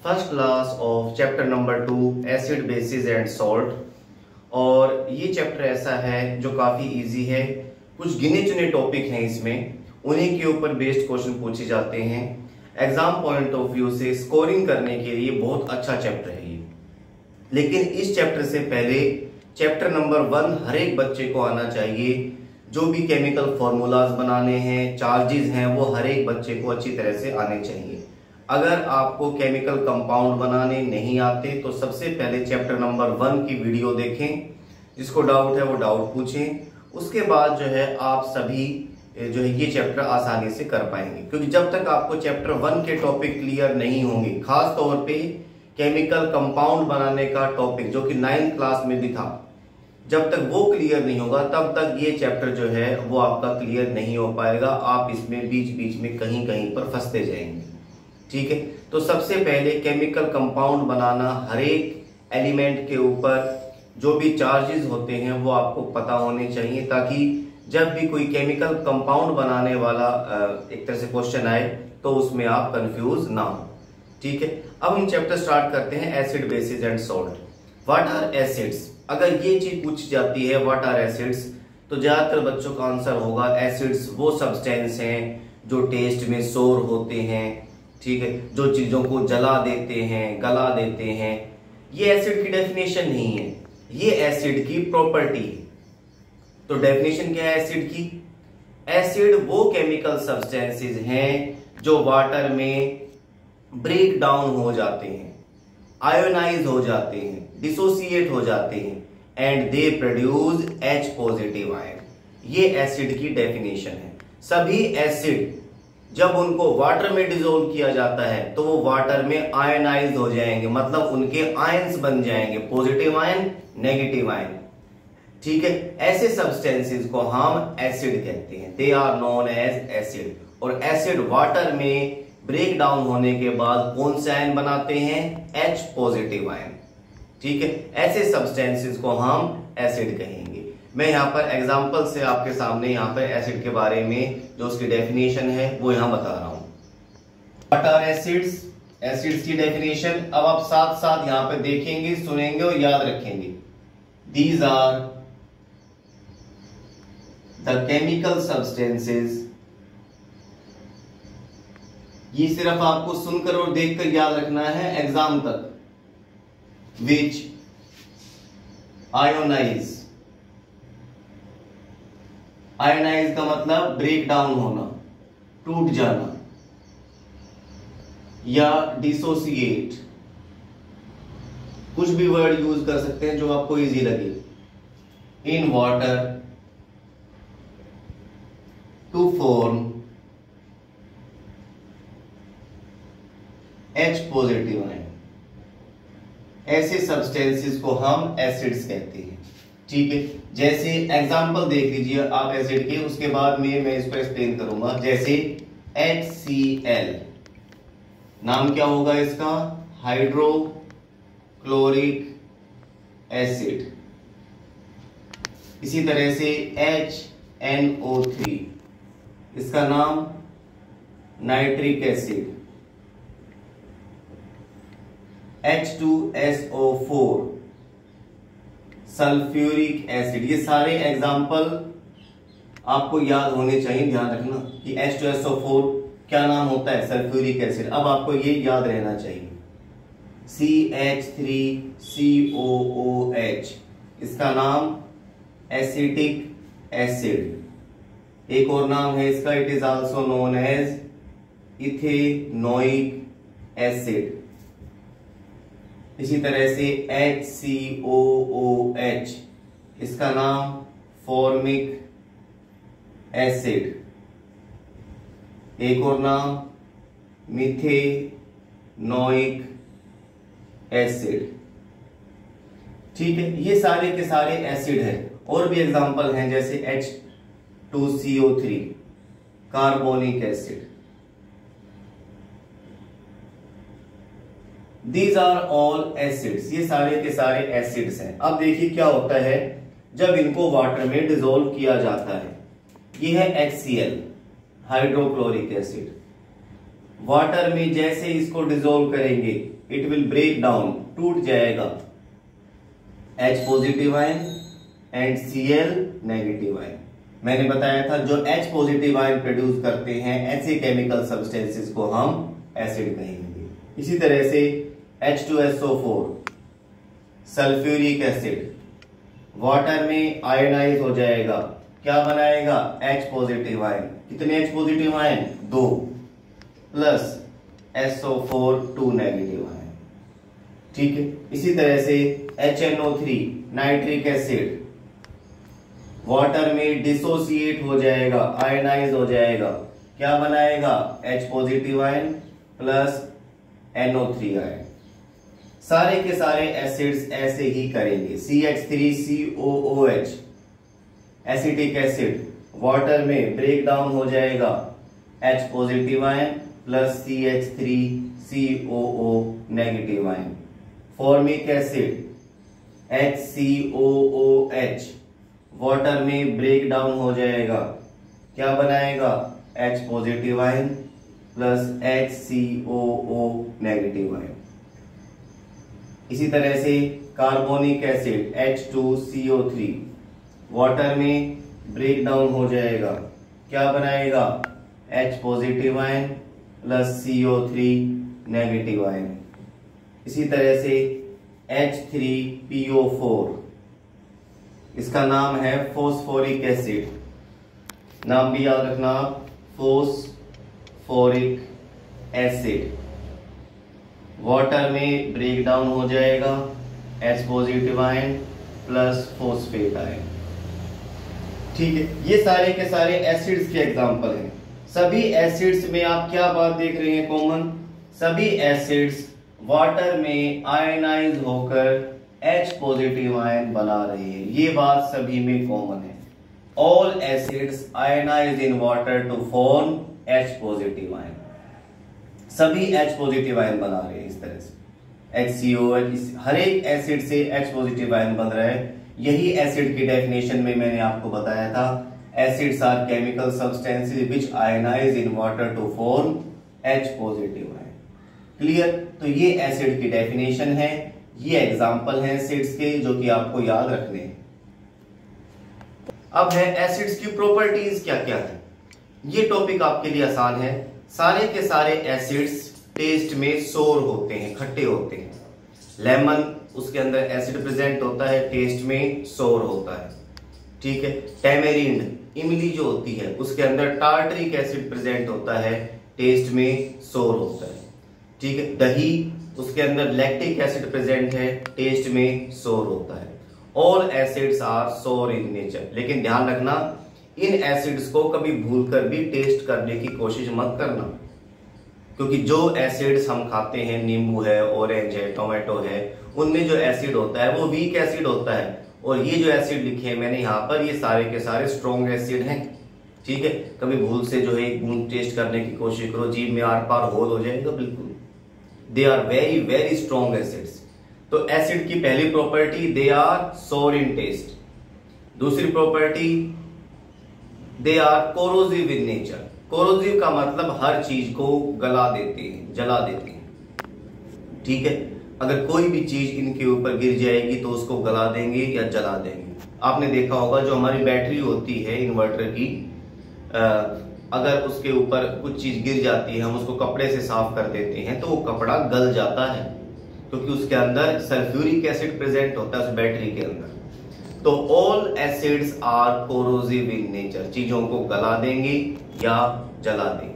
First class of chapter number 2 acid bases and salt. और ये chapter ऐसा है जो काफी इजी है। कुछ गिने चुने टॉपिक हैं इसमें, उन्हीं के ऊपर बेस्ड क्वेश्चन पूछे जाते हैं। एग्जाम पॉइंट ऑफ व्यू से स्कोरिंग करने के लिए बहुत अच्छा चैप्टर है ये। लेकिन इस चैप्टर से पहले चैप्टर नंबर 1 हर एक बच्चे को आना चाहिए। जो भी केमिकल फॉर्मूलाज बनाने हैं, चार्जेस हैं, वो हर एक बच्चे को अच्छी तरह से आने चाहिए। अगर आपको केमिकल कंपाउंड बनाने नहीं आते तो सबसे पहले चैप्टर नंबर 1 की वीडियो देखें। जिसको डाउट है वो डाउट पूछें। उसके बाद जो है आप सभी जो है ये चैप्टर आसानी से कर पाएंगे, क्योंकि जब तक आपको चैप्टर 1 के टॉपिक क्लियर नहीं होंगे, खास तौर पे केमिकल कंपाउंड बनाने का टॉपिक जो कि 9th क्लास में भी था, जब तक वो क्लियर नहीं होगा तब तक ये चैप्टर जो है वो आपका क्लियर नहीं हो पाएगा। आप इसमें बीच बीच में कहीं कहीं पर फंसते जाएंगे। ठीक है, तो सबसे पहले केमिकल कंपाउंड बनाना, हर एक एलिमेंट के ऊपर जो भी चार्जेस होते हैं वो आपको पता होने चाहिए, ताकि जब भी कोई केमिकल कंपाउंड बनाने वाला एक तरह से क्वेश्चन आए तो उसमें आप कंफ्यूज ना हो। ठीक है, अब हम चैप्टर स्टार्ट करते हैं acid bases and salt. What are acids? अगर ये चीज पूछी जाती है व्हाट आर एसिड्स, तो ज्यादातर बच्चों का आंसर होगा एसिड्स वो सब्सटेंस हैं जो टेस्ट में सोर होते हैं। ठीक है, जो चीजों को जला देते हैं, गला देते हैं। ये एसिड की डेफिनेशन नहीं है, ये एसिड की प्रॉपर्टी है। तो डेफिनेशन क्या है एसिड की? एसिड वो केमिकल सब्सटेंसेस हैं जो वाटर में ब्रेक डाउन हो जाते हैं, आयोनाइज हो जाते हैं, डिसोसिएट हो जाते हैं, and they produce H positive ion. ये एसिड की डेफिनेशन है। सभी एसिड जब उनको वाटर में डिसोल्व किया जाता है तो वो वाटर में आयनाइज हो जाएंगे, मतलब उनके आयंस बन जाएंगे, पॉजिटिव आयन, नेगेटिव आयन। ठीक है, ऐसे सब्सटेंसेस को हम एसिड कहते हैं। They are known as acid. और एसिड वाटर में ब्रेक डाउन होने के बाद कौन से आयन बनाते हैं? H positive ion. ठीक है, ऐसे सब्सटेंसेस को हम एसिड कहेंगे। मैं यहाँ पर एग्जांपल से आपके सामने यहाँ पर एसिड के बारे में जो उसकी डेफिनेशन है वो यहाँ बता रहा हूं। What are acids? एसिड्स की डेफिनेशन अब आप साथ साथ यहाँ पे देखेंगे, सुनेंगे और याद रखेंगे। These are the chemical substances. ये सिर्फ आपको सुनकर और देखकर याद रखना है एग्जाम तक। विच आयोनाइज, आयोनाइज का मतलब ब्रेक डाउन होना, टूट जाना, या डिसोसिएट। कुछ भी वर्ड यूज कर सकते हैं जो आपको इजी लगे। In water to form H positive ion. ऐसे सब्सटेंसेस को हम एसिड्स कहते हैं। ठीक है, जैसे एग्जांपल देख लीजिए आप एसिड के, उसके बाद में मैं इसको एक्सप्लेन करूंगा। जैसे HCl, नाम क्या होगा इसका? Hydrochloric acid. इसी तरह से HNO3, इसका नाम nitric acid. H2SO4 sulphuric acid. ये सारे एग्जाम्पल आपको याद होने चाहिए। ध्यान रखना कि H2SO4 क्या नाम होता है? Sulphuric acid. अब आपको ये याद रहना चाहिए। CH3COOH, इसका नाम एसिटिक एसिड। एक और नाम है इसका, it is also known as ethanoic acid. इसी तरह से HCOOH, इसका नाम फॉर्मिक एसिड। एक और नाम मिथेनोइक एसिड। ठीक है, ये सारे के सारे एसिड है। और भी एग्जांपल हैं जैसे H2CO3 carbonic acid. These are all acids। ये सारे के सारे एसिड्स हैं। अब देखिए क्या होता है जब इनको वाटर में डिसॉल्व किया जाता है। ये है HCl, हाइड्रोक्लोरिक एसिड। वाटर में जैसे इसको डिसॉल्व करेंगे इट विल ब्रेक डाउन, टूट जाएगा, H positive ion and Cl negative ion. मैंने बताया था जो H पॉजिटिव आयन प्रोड्यूस करते हैं ऐसे केमिकल सब्सटेंसेस को हम एसिड कहेंगे। इसी तरह से H2SO4 सल्फ्यूरिक एसिड वाटर में आयनाइज हो जाएगा, क्या बनाएगा, H पॉजिटिव आयन। कितने H positive ion, 2 plus SO4 2 negative ion. ठीक है। इसी तरह से HNO3 नाइट्रिक एसिड वाटर में डिसोसिएट हो जाएगा, आयनाइज हो जाएगा, क्या बनाएगा, H positive ion plus NO3 ion. सारे के सारे एसिड्स ऐसे ही करेंगे। CH3COOH एसिटिक एसिड वाटर में ब्रेक डाउन हो जाएगा, H positive ion plus CH3COO negative ion. Formic acid HCOOH water में ब्रेक डाउन हो जाएगा, क्या बनाएगा, H positive ion plus HCOO negative ion. इसी तरह से कार्बोनिक एसिड H2CO3 वाटर में ब्रेक डाउन हो जाएगा, क्या बनाएगा, H positive ion plus CO3 negative ion. इसी तरह से H3PO4 इसका नाम है फोस्फोरिक एसिड, नाम भी याद रखना, फोस्फोरिक एसिड वाटर में ब्रेक डाउन हो जाएगा, H positive ion plus phosphate ion. ठीक है। ये सारे के सारे एसिड्स के एग्जांपल हैं। सभी एसिड्स में आप क्या बात देख रहे हैं कॉमन, सभी एसिड्स वाटर में आयनाइज होकर H पॉजिटिव आयन बना रहे हैं, ये बात सभी में कॉमन है। All acids ionize in water to form H positive ion, सभी H पॉजिटिव आयन बना रहे हैं। इस तरह से HCOH हर एक एसिड से H पॉजिटिव आयन बन रहा है। यही एसिड की डेफिनेशन में मैंने आपको बताया था, acids are chemical substances which ionize in water to form H positive ion. Clear. तो ये एसिड की डेफिनेशन है, ये एग्जांपल हैं एसिड्स के जो कि आपको याद रखने हैं। अब है एसिड्स की प्रॉपर्टीज क्या क्या है। ये टॉपिक आपके लिए आसान है। सारे के सारे एसिड्स टेस्ट में सोर होते हैं, खट्टे होते हैं। लेमन उसके अंदर एसिड प्रेजेंट होता है, टेस्ट में सोर होता है। ठीक है। टैमेरिंड इमली जो होती है उसके अंदर टार्टरिक एसिड प्रेजेंट होता है, टेस्ट में सोर होता है। ठीक है। दही उसके अंदर लैक्टिक एसिड प्रेजेंट है, टेस्ट में सोर होता है। All acids are sour in nature. लेकिन ध्यान रखना इन एसिड्स को कभी भूलकर भी टेस्ट करने की कोशिश मत करना, क्योंकि जो एसिड्स हम खाते हैं, नींबू है, ऑरेंज है, टोमेटो है, उनमें जो एसिड होता है वो वीक एसिड होता है। और ये जो एसिड लिखे हैं मैंने यहाँ पर, ये सारे के सारे स्ट्रॉन्ग एसिड हैं। ठीक है। कभी भूल से जो है एक बूंद टेस्ट करने की कोशिश करो, जीभ में आर पार होल हो जाएगा, बिल्कुल। They are very very strong acids. तो एसिड की पहली property, they are sour in taste. दूसरी property, they are corrosive in nature. Corrosive का मतलब हर चीज को गला देते हैं, जला देते हैं। ठीक है। अगर कोई भी चीज इनके ऊपर गिर जाएगी तो उसको गला देंगे या जला देंगे। आपने देखा होगा जो हमारी बैटरी होती है इन्वर्टर की, अगर उसके ऊपर कुछ चीज गिर जाती है, हम उसको कपड़े से साफ कर देते हैं तो वो कपड़ा गल जाता है, क्योंकि उसके अंदर सल्फ्यूरिक एसिड प्रेजेंट होता है उस बैटरी के अंदर। तो all acids are corrosive in nature, चीजों को गला देंगे या जला देंगे।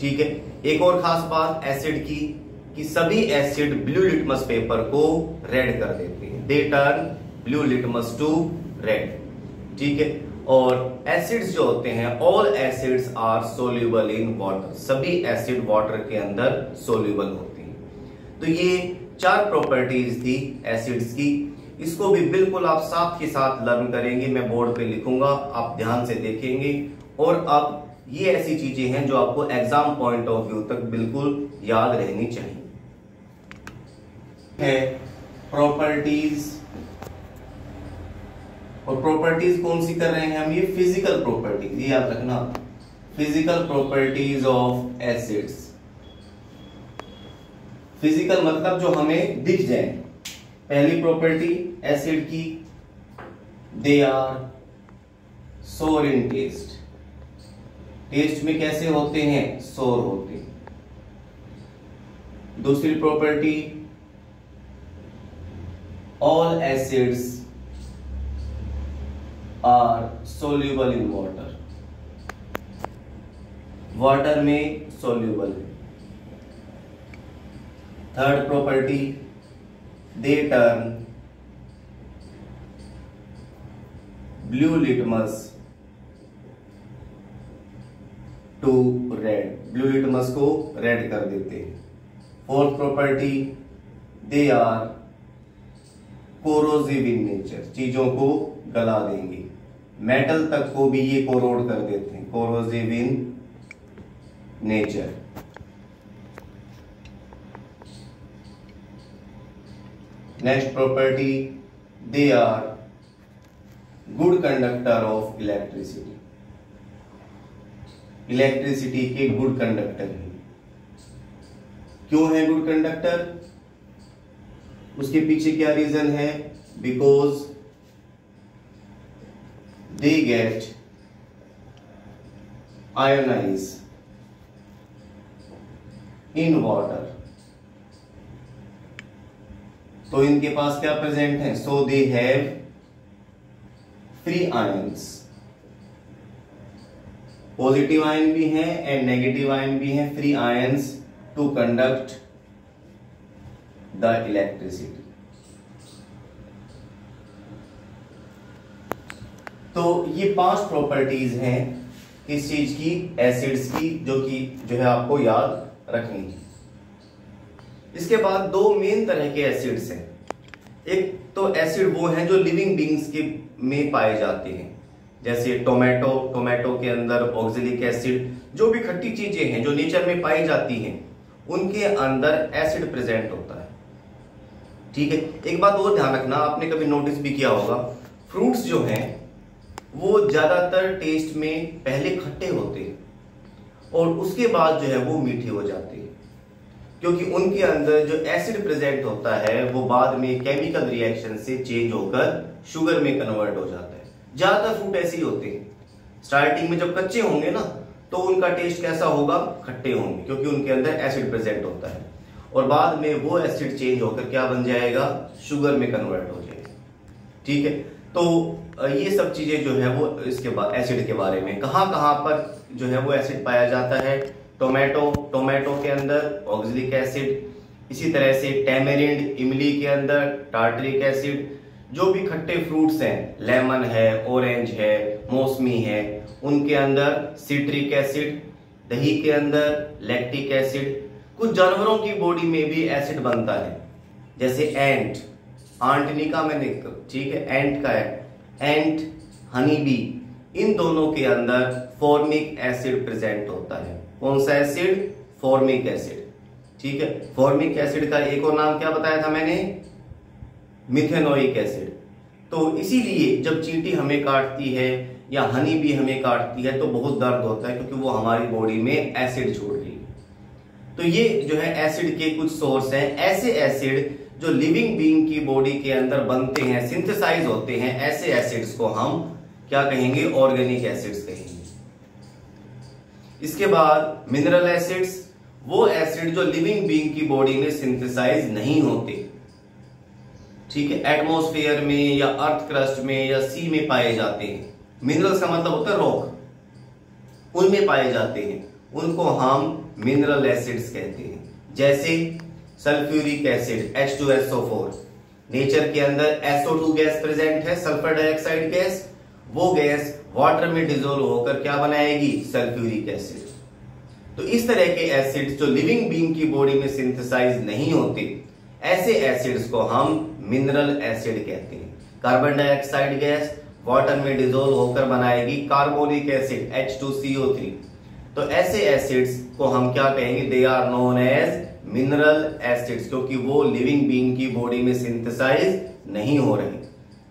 ठीक है। एक और खास बात एसिड की कि सभी एसिड ब्लू लिटमस पेपर को रेड कर देते हैं, they turn blue litmus to red. ठीक है। और एसिड्स जो होते हैं, all acids are soluble in water, सभी एसिड वाटर के अंदर सोल्यूबल होते हैं। तो ये 4 प्रॉपर्टीज थी एसिड्स की। इसको भी बिल्कुल आप साथ के साथ लर्न करेंगे, मैं बोर्ड पे लिखूंगा, आप ध्यान से देखेंगे। और अब ये ऐसी चीजें हैं जो आपको एग्जाम पॉइंट ऑफ व्यू तक बिल्कुल याद रहनी चाहिए। है प्रॉपर्टीज, और प्रॉपर्टीज कौन सी कर रहे हैं हम, ये फिजिकल प्रॉपर्टीज, ये याद रखना, physical properties of acids. Physical मतलब जो हमें दिख जाए। पहली प्रॉपर्टी एसिड की, दे are sour in test. Test में कैसे होते हैं? सोर होते हैं। दूसरी property, all acids are soluble in water. Water में सोल्यूबल है। Third property, they turn blue litmus to red. Blue litmus को रेड कर देते हैं। Fourth property, they are corrosive in nature. चीजों को गला देंगे। मेटल तक को भी ये कोरोड कर देते हैं, corrosive in nature. Next property, they are good conductor of electricity. Electricity के गुड कंडक्टर है। क्यों है गुड कंडक्टर? उसके पीछे क्या रीजन है? Because they get ionize in water. तो इनके पास क्या प्रेजेंट है? So they have free ions. Positive ion भी हैं एंड नेगेटिव आयन भी हैं। Free ions to conduct the electricity. तो ये 5 प्रॉपर्टीज हैं किस चीज की? एसिड्स की, जो है आपको याद रखनी है। इसके बाद 2 मेन तरह के एसिड्स हैं। एक तो एसिड वो हैं जो लिविंग बींग्स के में पाए जाते हैं, जैसे टोमेटो के अंदर ऑक्जेलिक एसिड। जो भी खट्टी चीजें हैं जो नेचर में पाई जाती हैं उनके अंदर एसिड प्रेजेंट होता है। ठीक है। एक बात और ध्यान रखना, आपने कभी नोटिस भी किया होगा, फ्रूट्स जो हैं वो ज्यादातर टेस्ट में पहले खट्टे होते हैं और उसके बाद जो है वो मीठे हो जाते हैं, क्योंकि उनके अंदर जो एसिड प्रेजेंट होता है वो बाद में केमिकल रिएक्शन से चेंज होकर शुगर में कन्वर्ट हो जाता है। ज्यादातर फ्रूट ऐसे ही होते हैं। स्टार्टिंग में जब कच्चे होंगे ना तो उनका टेस्ट कैसा होगा? खट्टे होंगे, क्योंकि उनके अंदर एसिड प्रेजेंट होता है और बाद में वो एसिड चेंज होकर क्या बन जाएगा? शुगर में कन्वर्ट हो जाएगा। ठीक है। तो ये सब चीजें जो है वो इसके बाद एसिड के बारे में, कहां पर जो है वो एसिड पाया जाता है? टोमेटो के अंदर ऑक्जेलिक एसिड। इसी तरह से टैमेरिंड, इमली के अंदर टार्टरिक एसिड। जो भी खट्टे फ्रूट्स हैं, लेमन है, ऑरेंज है, मौसमी है, उनके अंदर सिट्रिक एसिड। दही के अंदर लैक्टिक एसिड। कुछ जानवरों की बॉडी में भी एसिड बनता है, जैसे एंट। आंट नहीं कहा मैंने, ठीक है, एंट का है। एंट, हनी बी, इन दोनों के अंदर फॉर्मिक एसिड प्रेजेंट होता है। कौन सा एसिड? Formic acid. ठीक है। फॉर्मिक एसिड का एक और नाम क्या बताया था मैंने? Methanoic acid. तो इसीलिए जब चींटी हमें काटती है या हनी बी हमें काटती है तो बहुत दर्द होता है, क्योंकि वो हमारी बॉडी में एसिड छोड़ रही है। तो ये जो है एसिड के कुछ सोर्स हैं। ऐसे एसिड जो लिविंग बीइंग की बॉडी के अंदर बनते हैं, सिंथेसाइज होते हैं, ऐसे एसिड्स को हम क्या कहेंगे? ऑर्गेनिक एसिड्स कहेंगे। इसके बाद मिनरल एसिड्स, वो एसिड जो लिविंग बीइंग की बॉडी में सिंथेसाइज नहीं होते। ठीक है। एटमॉस्फेयर में या अर्थ क्रस्ट में या सी में पाए जाते हैं। मिनरल्स का मतलब होता है रॉक, उनमें पाए जाते हैं, उनको हम मिनरल एसिड्स कहते हैं। जैसे सल्फ्यूरिक एसिड H2SO4। नेचर के अंदर SO2 गैस प्रेजेंट है, सल्फर डाइऑक्साइड गैस। वो गैस वाटर में डिसोल्व होकर क्या बनाएगी? Sulphuric acid. तो इस तरह के एसिड्स जो लिविंग बीइंग की बॉडी में सिंथेसाइज नहीं होते, ऐसे एसिड्स को हम मिनरल एसिड कहते हैं। कार्बन डाइऑक्साइड गैस वाटर में डिसोल्व होकर बनाएगी कार्बोनिक एसिड H2CO3। तो ऐसे एसिड्स को हम क्या कहेंगे? They are known as mineral acids, क्योंकि वो लिविंग बीइंग की बॉडी में सिंथेसाइज नहीं हो रहे।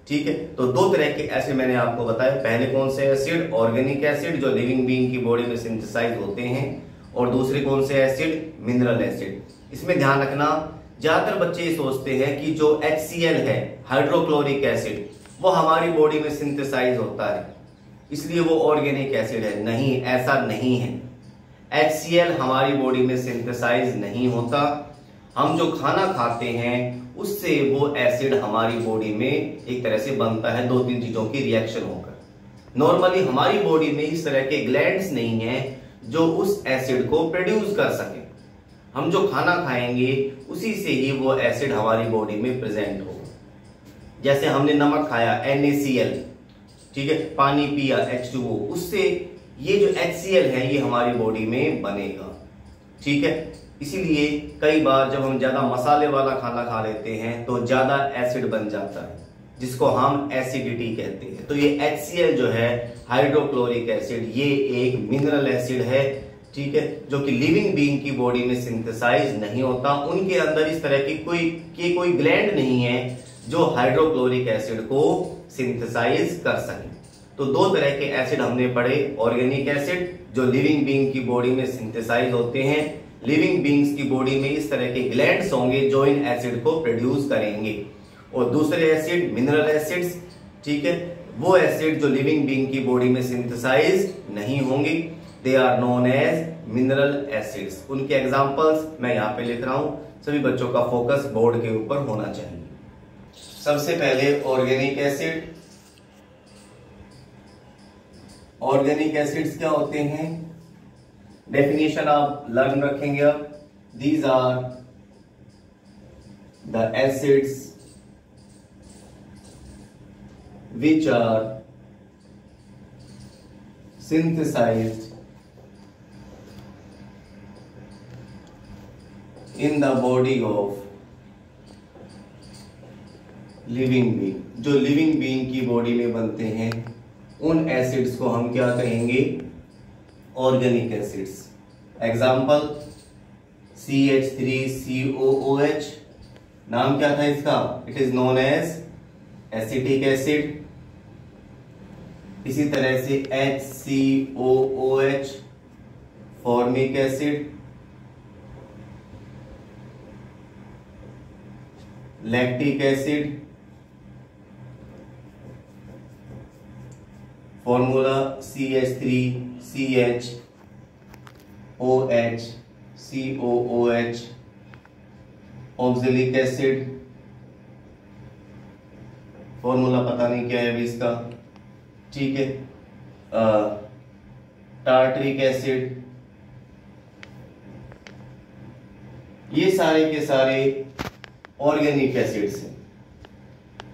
ठीक है। तो 2 तरह के एसिड मैंने आपको बताया। पहले कौन से एसिड? ऑर्गेनिक एसिड जो लिविंग बीइंग की बॉडी में सिंथेसाइज होते हैं, और दूसरे कौन से एसिड? Mineral acid. इसमें ध्यान रखना, ज्यादातर बच्चे ये सोचते हैं कि जो HCl है, हाइड्रोक्लोरिक एसिड, वो हमारी बॉडी में सिंथेसाइज होता है इसलिए वो ऑर्गेनिक एसिड है। नहीं, ऐसा नहीं है। HCl हमारी बॉडी में सिंथेसाइज नहीं होता। हम जो खाना खाते हैं उससे वो एसिड हमारी बॉडी में एक तरह से बनता है, 2-3 चीजों की रिएक्शन होकर। नॉर्मली हमारी बॉडी में इस तरह के ग्लैंड्स नहीं है जो उस एसिड को प्रोड्यूस कर सके। हम जो खाना खाएंगे उसी से ही वो एसिड हमारी बॉडी में प्रेजेंट होगा। जैसे हमने नमक खाया NaCl, ठीक है, पानी पिया H2O, उससे ये जो HCl है ये हमारी बॉडी में बनेगा, ठीक है। इसीलिए कई बार जब हम ज्यादा मसाले वाला खाना खा लेते हैं तो ज्यादा एसिड बन जाता है, जिसको हम एसिडिटी कहते हैं। तो ये HCl जो है, हाइड्रोक्लोरिक एसिड, ये एक मिनरल एसिड है, ठीक है, जो कि लिविंग बीइंग की बॉडी में सिंथेसाइज नहीं होता। उनके अंदर इस तरह की कोई ग्लैंड नहीं है जो हाइड्रोक्लोरिक एसिड को सिंथेसाइज कर सके। तो 2 तरह के एसिड हमने पढ़े, ऑर्गेनिक एसिड जो लिविंग बीइंग की बॉडी में सिंथेसाइज होते हैं। लिविंग बीइंग्स की बॉडी में इस तरह के ग्लैंड्स होंगे जो इन एसिड को प्रोड्यूस करेंगे। और दूसरे एसिड मिनरल एसिड्स, ठीक है, वो एसिड जो लिविंग बीइंग की बॉडी में सिंथेसाइज नहीं होंगे, they are known as mineral acids. उनके एग्जांपल्स मैं यहाँ पे लिख रहा हूं, सभी बच्चों का फोकस बोर्ड के ऊपर होना चाहिए। सबसे पहले ऑर्गेनिक एसिड। ऑर्गेनिक एसिड्स क्या होते हैं, डेफिनेशन आप लर्न रखेंगे अब। These are the acids which are synthesized in the body of living being. जो लिविंग बीइंग की बॉडी में बनते हैं उन एसिड्स को हम क्या कहेंगे, ऑर्गेनिक एसिड्स। एग्जाम्पल CH3COOH, नाम क्या था इसका, it is known as acetic acid. इसी तरह से HCOOH, formic acid. Lactic acid, formula CH3CHOH COOH। Oxalic acid, formula पता नहीं क्या है अभी इसका, ठीक है। Tartaric acid. ये सारे के सारे ऑर्गेनिक एसिड्स हैं।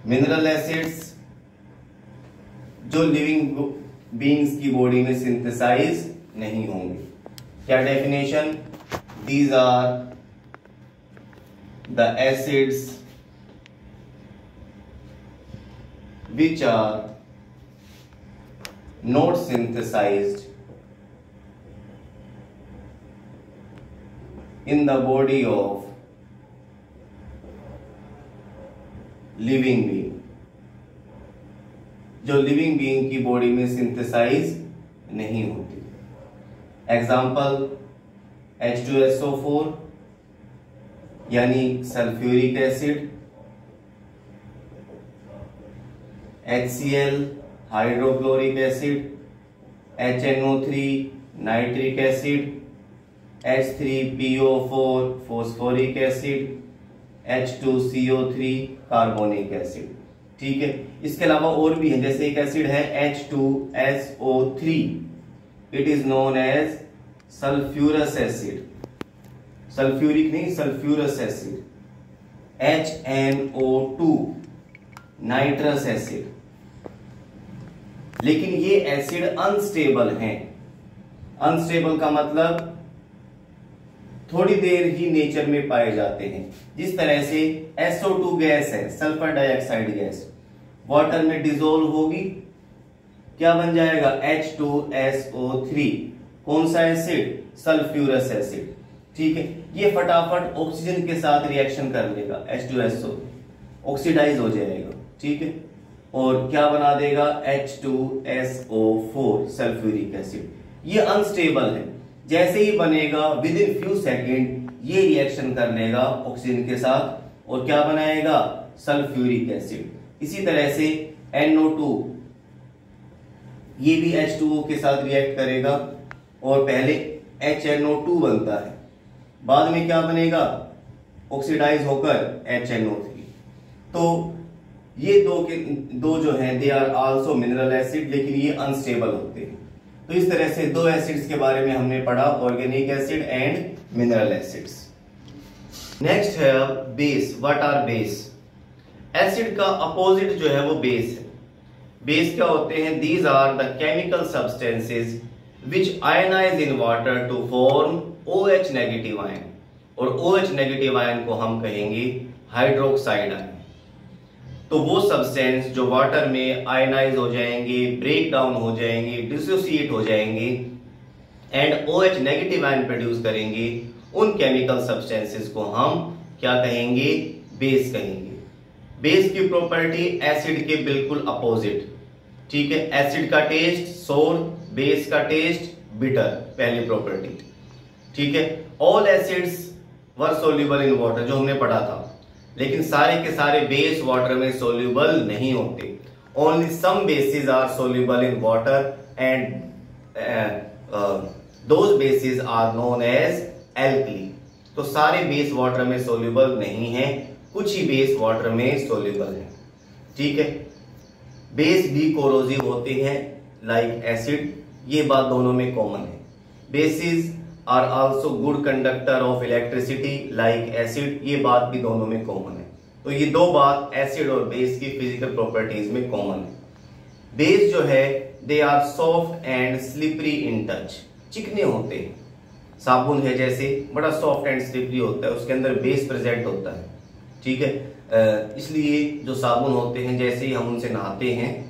मिनरल एसिड्स जो लिविंग बीइंग्स की बॉडी में सिंथेसाइज नहीं होंगे। क्या definition, these are the acids which are not synthesized in the body of living being। जो लिविंग बीइंग की बॉडी में सिंथेसाइज नहीं होती। एग्जाम्पल H2SO4 यानी sulphuric acid, HCl hydrochloric acid, HNO3 nitric acid, H3PO4 phosphoric acid, H2CO3 carbonic acid, ठीक है। इसके अलावा और भी है, जैसे एक एसिड है H2SO3, it is known as sulphurous acid. Sulphuric नहीं, sulphurous acid. HNO2 nitrous acid. लेकिन ये एसिड अनस्टेबल हैं। अनस्टेबल का मतलब थोड़ी देर ही नेचर में पाए जाते हैं। जिस तरह से SO2 गैस है, सल्फर डाइऑक्साइड गैस, वाटर में डिसॉल्व होगी, क्या बन जाएगा, H2SO3। कौन सा एसिड, सल्फ्यूरस एसिड, ठीक है। ये फटाफट ऑक्सीजन के साथ रिएक्शन कर लेगा, H2SO ऑक्सीडाइज हो जाएगा, ठीक है, और क्या बना देगा, H2SO4 सल्फ्यूरिक एसिड। ये अनस्टेबल है, जैसे ही बनेगा विद इन फ्यू सेकेंड ये रिएक्शन कर लेगा ऑक्सीजन के साथ और क्या बनाएगा, सल्फ्यूरिक एसिड। इसी तरह से NO2 ये भी H2O के साथ रिएक्ट करेगा और पहले HNO2 बनता है, बाद में क्या बनेगा, ऑक्सीडाइज होकर HNO3। तो ये दो जो हैं they are also mineral acid, लेकिन ये अनस्टेबल होते हैं। तो इस तरह से दो एसिड्स के बारे में हमने पढ़ा, organic acid and mineral acids. Next है base. What are base? Acid का अपोजिट जो है वो बेस है। बेस क्या होते हैं? These are the chemical substances which ionize in water to form OH negative ion, और OH नेगेटिव आयन को हम कहेंगे हाइड्रोक्साइड आयन। तो वो सब्सटेंस जो वाटर में आयनाइज हो जाएंगे, ब्रेक डाउन हो जाएंगे, डिसोसिएट हो जाएंगे and OH negative ion produce करेंगे, उन केमिकल सब्सटेंसेस को हम क्या कहेंगे, बेस कहेंगे। बेस की प्रॉपर्टी एसिड के बिल्कुल अपोजिट, ठीक है। एसिड का टेस्ट सोर, बेस का टेस्ट बिटर, पहली प्रॉपर्टी, ठीक है। All acids were soluble in water, जो हमने पढ़ा था, लेकिन सारे के सारे बेस वाटर में सोल्यूबल नहीं होते। Only some bases are soluble in water and those bases are known as alkali. तो सारे बेस वाटर में सोल्यूबल नहीं है, कुछ ही बेस वाटर में सोल्यूबल है, ठीक है। बेस भी कोरोसिव होते हैं लाइक एसिड, ये बात दोनों में कॉमन है। Bases are also good conductor of electricity like acid, ये बात भी दोनों में कॉमन है। तो ये दो बात एसिड और बेस की फिजिकल प्रॉपर्टीज में कॉमन है। बेस जो है they are soft and slippery in touch, चिकने होते हैं। साबुन है जैसे, बड़ा सॉफ्ट एंड स्लिपरी होता है, उसके अंदर बेस प्रेजेंट होता है, ठीक है। इसलिए जो साबुन होते हैं जैसे ही हम उनसे नहाते हैं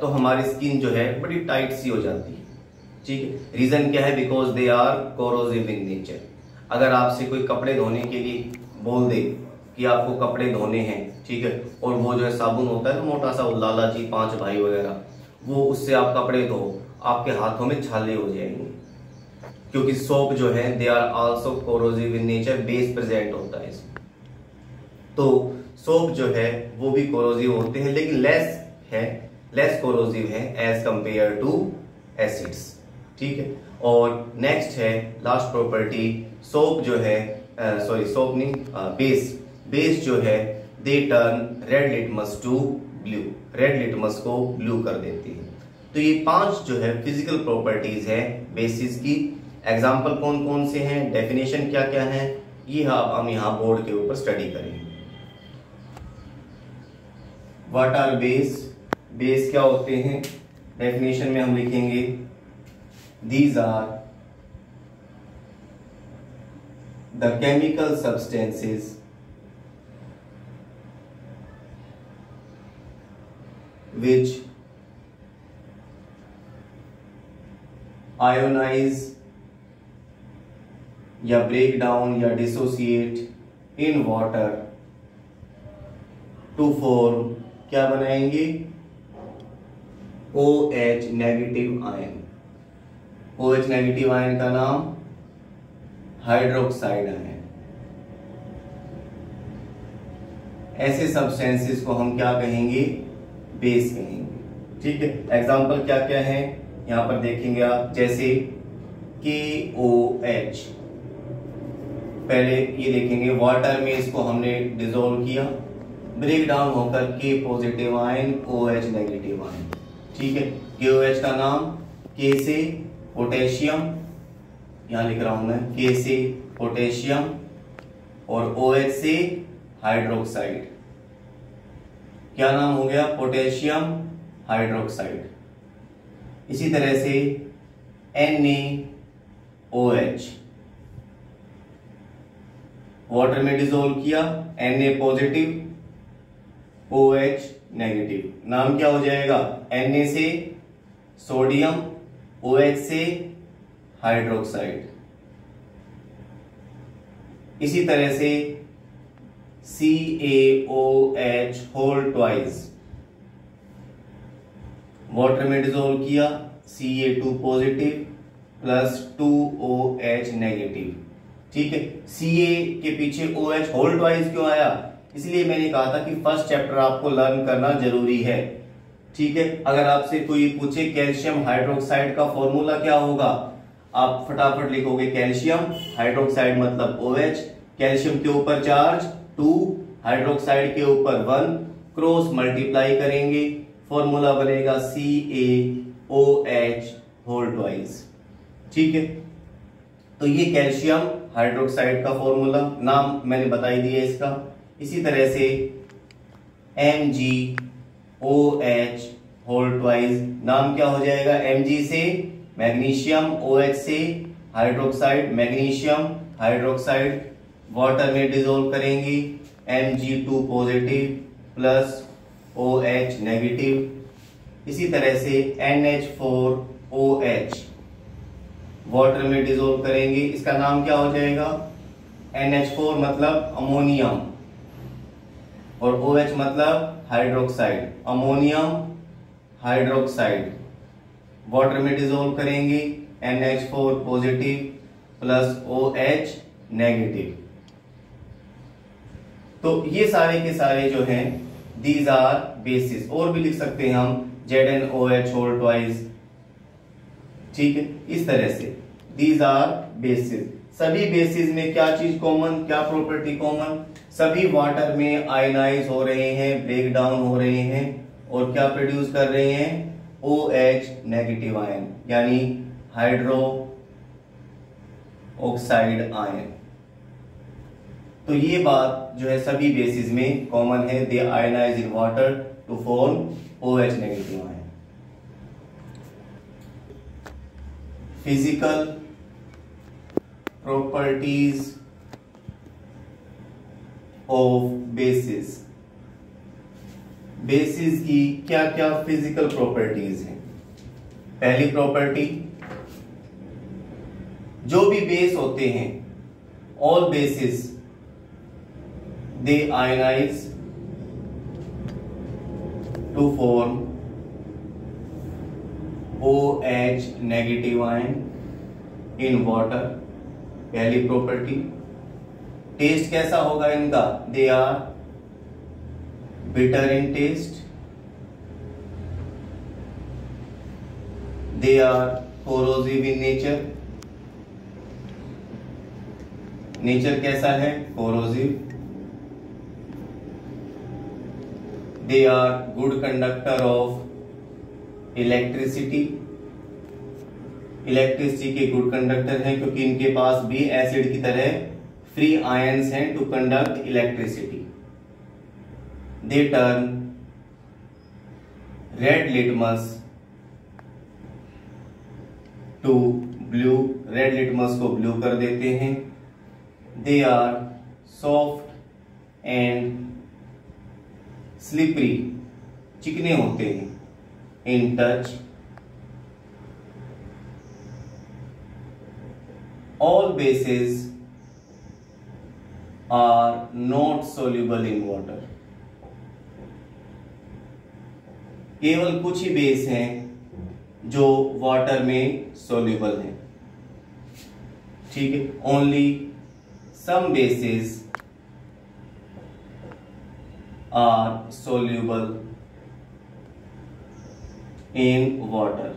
तो हमारी स्किन जो है बड़ी टाइट सी हो जाती है, ठीक है। रीजन क्या है? Because they are corrosive in nature. अगर आपसे कोई कपड़े धोने के लिए बोल दे कि आपको कपड़े धोने हैं, ठीक है, और वो जो है साबुन होता है ना मोटा सा, लाला जी, 5 भाई वगैरह, वो उससे आप कपड़े धो, आपके हाथों में छाले हो जाएंगे, क्योंकि सोप जो है they are also corrosive in nature, base present होता है इसमें। तो सोप जो है वो भी कोरोसिव होते हैं, लेकिन लेस कोरोसिव है एज कंपेयर टू एसिड्स, ठीक है। और नेक्स्ट है लास्ट प्रॉपर्टी, सोप जो है सोप नहीं, बेस जो है they turn red litmus to blue, red litmus को ब्लू कर देती है। तो ये 5 जो है फिजिकल प्रॉपर्टीज है बेसिस की। एग्जाम्पल कौन कौन से हैं, डेफिनेशन क्या क्या है, ये हम यहाँ बोर्ड के ऊपर स्टडी करेंगे। What are base? बेस क्या होते हैं? डेफिनेशन में हम लिखेंगे these are the chemical substances which ionize या ब्रेक डाउन या dissociate in water to form, क्या बनाएंगे, OH negative ion. OH negative ion का नाम हाइड्रोक्साइड आयन। ऐसे सब्सटेंसेस को हम क्या कहेंगे, बेस कहेंगे, ठीक है। एग्जाम्पल क्या क्या है यहां पर देखेंगे आप, जैसे KOH, पहले ये देखेंगे वाटर में इसको हमने डिसॉल्व किया, ब्रेक डाउन होकर K positive ion OH negative ion, ठीक है। KOH का नाम K से पोटेशियम, यहां लिख रहा हूं मैं, K से पोटेशियम और OH से हाइड्रोक्साइड, क्या नाम हो गया, पोटेशियम हाइड्रोक्साइड। इसी तरह से NaOH, वाटर में डिसॉल्व किया, Na पॉजिटिव OH नेगेटिव, नाम क्या हो जाएगा, Na से सोडियम, OH से हाइड्रोक्साइड। इसी तरह से CaOH होल ट्वाइस, वाटर में डिसॉल्व किया, Ca2 positive plus 2OH negative, ठीक है। Ca के पीछे OH होल ट्वाइस क्यों आया, इसलिए मैंने कहा था कि फर्स्ट चैप्टर आपको लर्न करना जरूरी है। ठीक है, अगर आपसे कोई पूछे कैल्शियम हाइड्रोक्साइड का फॉर्मूला क्या होगा, आप फटाफट लिखोगे कैल्शियम हाइड्रोक्साइड मतलब OH, कैल्शियम के ऊपर चार्ज 2, हाइड्रोक्साइड के ऊपर 1, क्रॉस मल्टीप्लाई करेंगे, फॉर्मूला बनेगा CaOH होल ट्वाइस। ठीक है, तो ये कैल्शियम हाइड्रोक्साइड का फॉर्मूला, नाम मैंने बता ही दिया इसका। इसी तरह से MgOH होल ट्वाइस, नाम क्या हो जाएगा, Mg से मैग्नीशियम, OH से हाइड्रोक्साइड, मैग्नीशियम हाइड्रोक्साइड वाटर में डिसॉल्व करेंगे, Mg2 positive plus OH negative. इसी तरह से NH4OH वाटर में डिसॉल्व करेंगे, इसका नाम क्या हो जाएगा, NH4 मतलब अमोनियम और OH मतलब हाइड्रोक्साइड, अमोनियम हाइड्रोक्साइड वाटर में डिसॉल्व करेंगे, NH4 positive plus OH negative. तो ये सारे के सारे जो हैं दीज आर बेसिस, और भी लिख सकते हैं हम ZnOH होल ट्वाइस। ठीक है, इस तरह से दीज आर बेसिस। सभी बेसिस में क्या चीज कॉमन, क्या प्रॉपर्टी कॉमन, सभी वाटर में आयनाइज हो रहे हैं, ब्रेक डाउन हो रहे हैं और क्या प्रोड्यूस कर रहे हैं, OH नेगेटिव आयन यानी हाइड्रो ऑक्साइड आयन। तो ये बात जो है सभी बेसिस में कॉमन है, they ionize in water to form OH negative ion. Physical properties of bases, bases की क्या क्या फिजिकल प्रॉपर्टीज हैं। पहली प्रॉपर्टी, जो भी बेस होते हैं, all bases they ionize to form OH negative ion in water. पहली प्रॉपर्टी। टेस्ट कैसा होगा इनका, they are bitter in taste, they are corrosive in nature. Nature कैसा है, corrosive. They are good conductor of electricity, electricity के good conductor हैं क्योंकि इनके पास भी एसिड की तरह फ्री आयंस हैं to conduct electricity. They turn red litmus to blue, red litmus को ब्लू कर देते हैं। They are soft and slippery, चिकने होते हैं in touch. All bases are not soluble in water. केवल कुछ ही बेस हैं जो वाटर में soluble हैं। ठीक है, only some bases are soluble in water.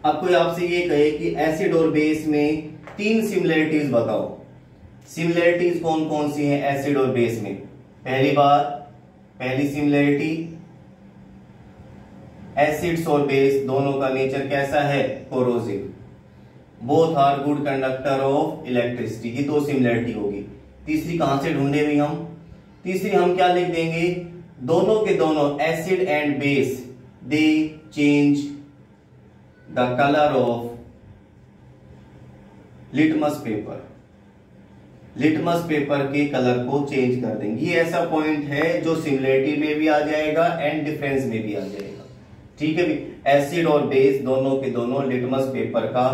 अब कोई आपसे ये कहे कि एसिड और बेस में 3 सिमिलरिटीज बताओ, सिमिलरिटीज कौन कौन सी हैं एसिड और बेस में। पहली बात, पहली सिमिलरिटी, एसिड्स और बेस दोनों का नेचर कैसा है, corrosive. Both are good conductor of electricity, की 2 सिमिलरिटी होगी। तीसरी कहां से ढूंढे भी हम, तीसरी हम क्या लिख देंगे, दोनों के दोनों acid and base they change the color of litmus paper, litmus paper के कलर को चेंज कर देंगे। ये ऐसा पॉइंट है जो सिमिलरिटी में भी आ जाएगा एंड डिफरेंस में भी आ जाएगा। ठीक है भी, एसिड और बेस दोनों के दोनों लिटमस पेपर का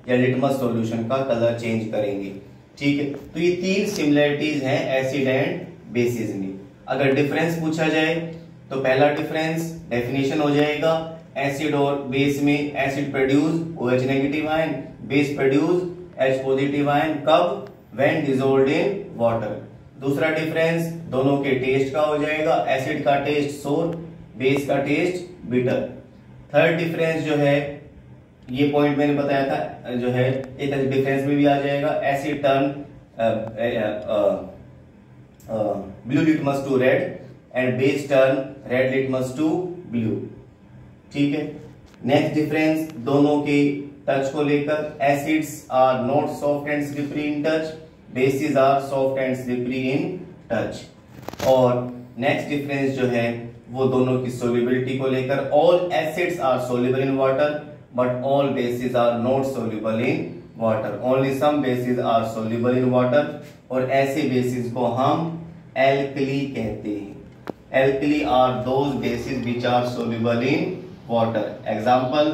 या लिटमस सॉल्यूशन का कलर चेंज करेंगे। ठीक है, तो ये 3 सिमिलरिटीज हैं एसिड एंड बेसिस में। अगर डिफरेंस पूछा जाए तो पहला डिफरेंस डेफिनेशन हो जाएगा, एसिड और बेस में acid produce OH negative ion, base produce H positive ion, कब? When dissolved in water. दूसरा डिफरेंस, दोनों के टेस्ट का हो जाएगा, एसिड का टेस्ट सोर, बेस का टेस्ट बिटर। थर्ड डिफरेंस जो है, ये पॉइंट मैंने बताया था, जो है एक डिफरेंस में भी आ जाएगा, acid turn blue litmus to red and base turn red litmus to blue. ठीक है। नेक्स्ट डिफरेंस, दोनों के टच को लेकर, acids are not soft and slippery in touch, bases are soft and slippery in touch. और next difference जो है वो दोनों की सोल्युबिलिटी को लेकर, all acids are soluble in water but all bases are not soluble in water, only some bases are soluble in water. और ऐसे बेसिस को हम एल्कली कहते हैं। Alkali are those bases which are soluble in water. Example,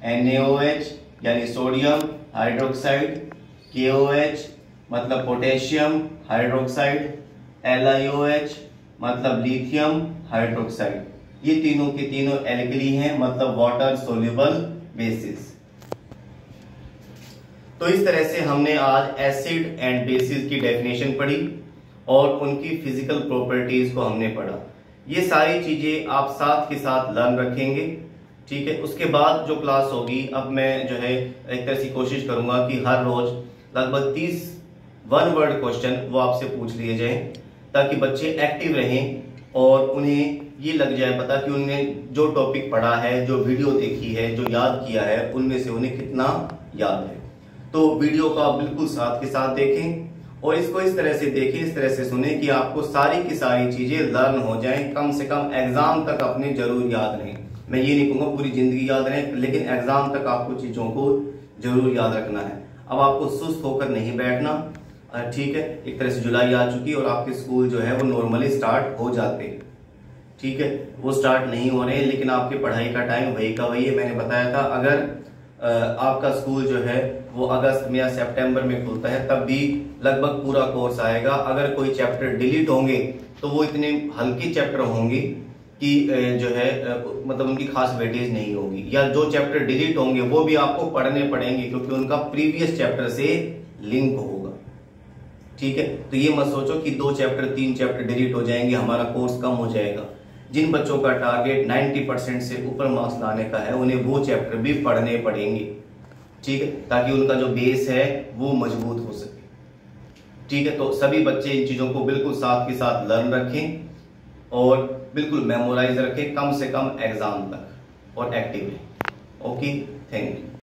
NaOH यानी sodium hydroxide, KOH मतलब potassium hydroxide, LiOH मतलब lithium hydroxide. ये तीनों के तीनों एल्कली हैं, मतलब वाटर सोल्युबल बेसिस। तो इस तरह से हमने आज एसिड एंड बेसिस की डेफिनेशन पढ़ी और उनकी फिजिकल प्रॉपर्टीज को हमने पढ़ा। ये सारी चीजें आप साथ के साथ लर्न रखेंगे। ठीक है। उसके बाद जो क्लास होगी, अब मैं जो है एक तरह से कोशिश करूंगा कि हर रोज लगभग 30 वन वर्ड क्वेश्चन वो आपसे पूछ लिए जाए, ताकि बच्चे एक्टिव रहें और उन्हें ये लग जाए पता कि उन्होंने जो टॉपिक पढ़ा है, जो वीडियो देखी है, जो याद किया है, उनमें से उन्हें कितना याद है। तो वीडियो को आप बिल्कुल साथ के साथ देखें और इसको इस तरह से देखें, इस तरह से सुने कि आपको सारी की सारी चीजें लर्न हो जाएं, कम से कम एग्जाम तक अपने जरूर याद रहें। मैं ये नहीं कहूंगा पूरी जिंदगी याद रहे, लेकिन एग्जाम तक आपको चीजों को जरूर याद रखना है। अब आपको सुस्त होकर नहीं बैठना। ठीक है। एक तरह से जुलाई आ चुकी है और आपके स्कूल जो है वो नॉर्मली स्टार्ट हो जाते हैं। ठीक है। वो स्टार्ट नहीं हो रहे हैं, लेकिन आपकी पढ़ाई का टाइम वही का वही है। मैंने बताया था अगर आपका स्कूल जो है वो अगस्त में या सितंबर में खुलता है, तब भी लगभग पूरा कोर्स आएगा। अगर कोई चैप्टर डिलीट होंगे तो वो इतने हल्के चैप्टर होंगे कि जो है मतलब उनकी खास वेटेज नहीं होगी, या जो चैप्टर डिलीट होंगे वो भी आपको पढ़ने पड़ेंगे क्योंकि उनका प्रीवियस चैप्टर से लिंक होगा। ठीक है। तो ये मत सोचो कि 2 चैप्टर 3 चैप्टर डिलीट हो जाएंगे, हमारा कोर्स कम हो जाएगा। जिन बच्चों का टारगेट 90% से ऊपर मार्क्स लाने का है, उन्हें वो चैप्टर भी पढ़ने पड़ेंगे। ठीक है। ताकि उनका जो बेस है वो मजबूत हो सके। ठीक है। तो सभी बच्चे इन चीजों को बिल्कुल साथ के साथ लर्न रखें और बिल्कुल मेमोराइज रखें, कम से कम एग्जाम तक, और एक्टिव रहें। Okay, thank you.